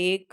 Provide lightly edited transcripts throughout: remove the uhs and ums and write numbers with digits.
1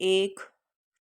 1